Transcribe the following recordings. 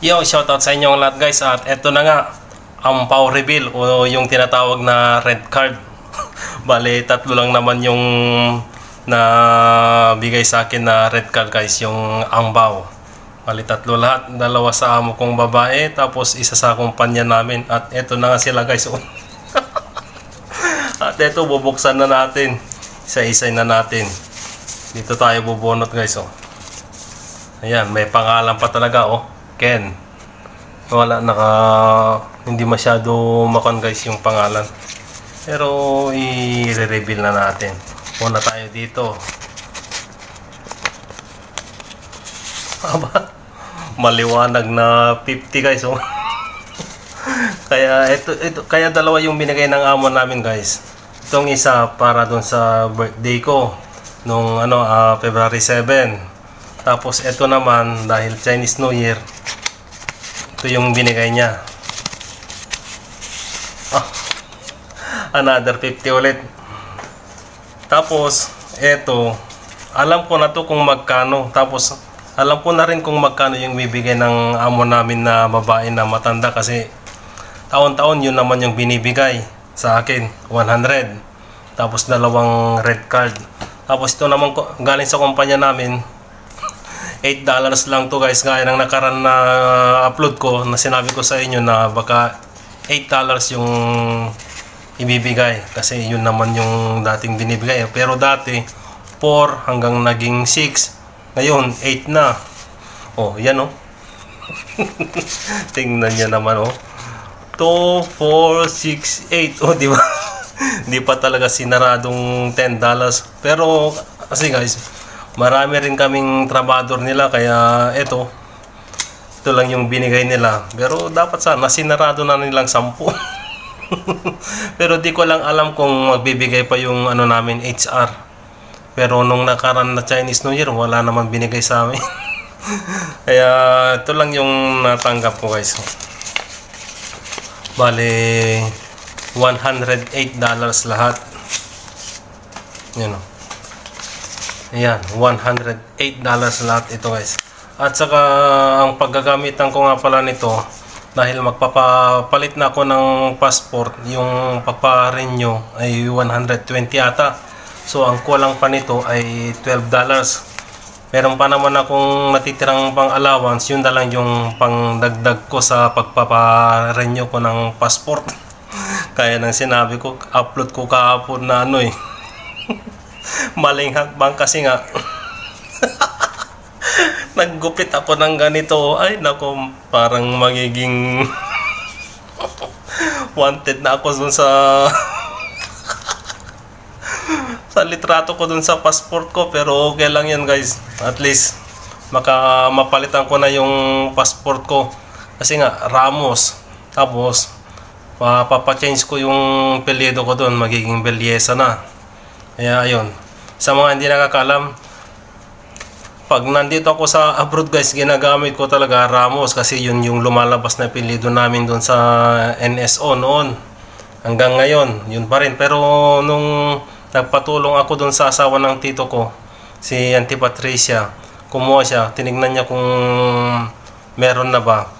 Yo, shoutout sa inyong lahat guys. At eto na nga, ang power reveal o yung tinatawag na red card. Bale, tatlo lang naman yung nabigay sa akin na red card guys, yung angbaw. Bale, tatlo lahat. Dalawa sa amo kong babae, tapos isa sa kumpanya namin. At eto na nga sila guys. At eto, bubuksan na natin. Isa-isa na natin. Dito tayo bubunot guys. Ayan, may pangalan pa talaga Ken. Wala, hindi masyado makon guys yung pangalan. Pero i-reveal na natin. Una tayo dito. Aba, maliwanag na 50 guys Kaya kaya dalawa yung binigay ng amo namin guys. Itong isa para doon sa birthday ko nung February 7. Tapos ito naman dahil Chinese New Year, ito yung binigay niya. Another 50 ulit. Tapos ito, alam ko na to kung magkano. Tapos alam ko na rin kung magkano yung bibigay ng amo namin na babae na matanda, kasi taon-taon yun naman yung binibigay sa akin, 100. Tapos dalawang red card. Tapos ito naman galing sa kumpanya namin, $8 lang to guys, gaya ng nakaraan na upload ko na sinabi ko sa inyo na baka $8 yung ibibigay, kasi yun naman yung dating binibigay. Pero dati 4 hanggang naging 6, ngayon 8 na. Yan tingnan niya naman 2, 4, 6, 8 di ba? Di pa talaga sinaradong $10. Pero kasi guys, marami rin kaming trabador nila, kaya ito lang yung binigay nila. Pero dapat sana sinarado na nilang 10. Pero di ko lang alam kung magbibigay pa yung namin HR. Pero nung nakaraan na Chinese New Year, wala naman binigay sa amin. Kaya ito lang yung natanggap ko guys. Bale, $108 lahat. Yan Ayan, $108 lahat ito guys. At saka ang paggagamitan ko nga pala nito, dahil magpapapalit na ako ng passport, yung pagpa-renew ay 120 ata. So ang kulang pa nito ay $12. Meron pa naman akong natitirang pang allowance, yun na lang yung pangdagdag ko sa pagpapa-renew ko ng passport. Kaya nang sinabi ko, upload ko kahapon na maling hakbang, kasi nga naggupit ako ng ganito. Ay nako, parang magiging wanted na ako dun sa litrato ko dun sa passport ko. Pero okay lang yan guys, at least mapalitan ko na yung passport ko, kasi nga Ramos. Tapos papachange ko yung apelyido ko dun, magiging Belyesa na. Kaya ayun, sa mga hindi nakakalam, pag nandito ako sa abroad guys, ginagamit ko talaga Ramos, kasi yun yung lumalabas na apelyido namin doon sa NSO noon. Hanggang ngayon, yun pa rin. Pero nung nagpatulong ako doon sa asawa ng tito ko, si Auntie Patricia, kumuha siya, tinignan niya kung meron na ba.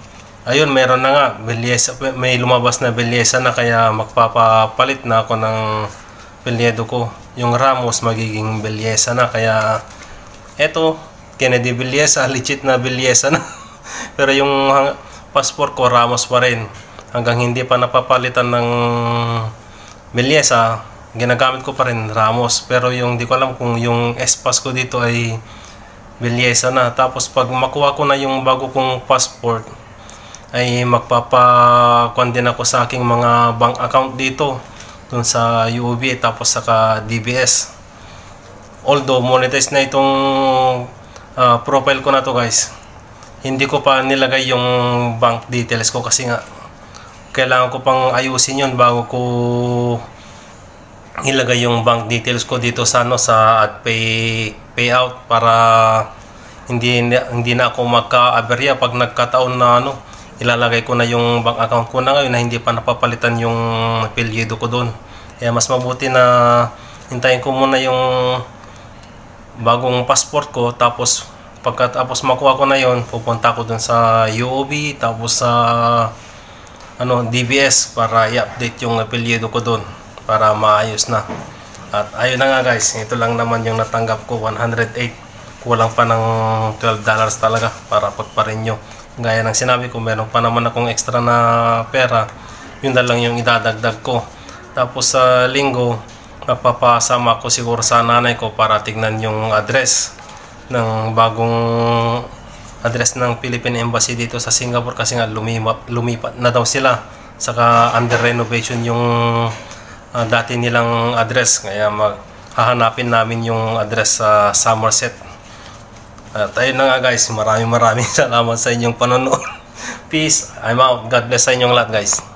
Ayun, meron na nga, Belyesa, may lumabas na Belyesa na, kaya magpapapalit na ako ng apelyido ko. Yung Ramos magiging Belyesa na, kaya eto, Kennedy Belyesa, legit na Belyesa na. Pero yung passport ko Ramos pa rin. Hanggang hindi pa napapalitan ng Belyesa, ginagamit ko pa rin Ramos. Pero yung di ko alam kung yung S-Pass ko dito ay Belyesa na. Tapos pag makuha ko na yung bago kong passport, ay magpapakuan din ako sa aking mga bank account dito, dun sa UOB, tapos saka DBS. Although monetize na itong profile ko na to guys, hindi ko pa nilagay yung bank details ko, kasi nga kailangan ko pang ayusin yun bago ko ilagay yung bank details ko dito sa at payout, para hindi na ako magka-aberya pag nagkataon na ilalagay ko na yung bank account ko na ngayon na hindi pa napapalitan yung apelyido ko doon. Kaya mas mabuti na hintayin ko muna yung bagong passport ko, tapos pagkatapos makuha ko na yon, pupunta ko dun sa UOB, tapos sa DBS para i-update yung apelyido ko dun para maayos na. At ayun na nga guys, ito lang naman yung natanggap ko, 108. Kulang pa ng $12 talaga para pagpa-renew. Gaya ng sinabi ko, meron pa naman akong extra na pera, yun na lang yung idadagdag ko. Tapos sa linggo, mapapasama ko siguro sa nanay ko para tignan yung address ng bagong address ng Philippine Embassy dito sa Singapore, kasi nga lumipat na daw sila, saka under renovation yung dati nilang address, kaya hahanapin namin yung address sa Somerset. At ayun na nga guys, maraming salamat sa inyong panonood. Peace, I'm out. God bless sa inyong lahat guys.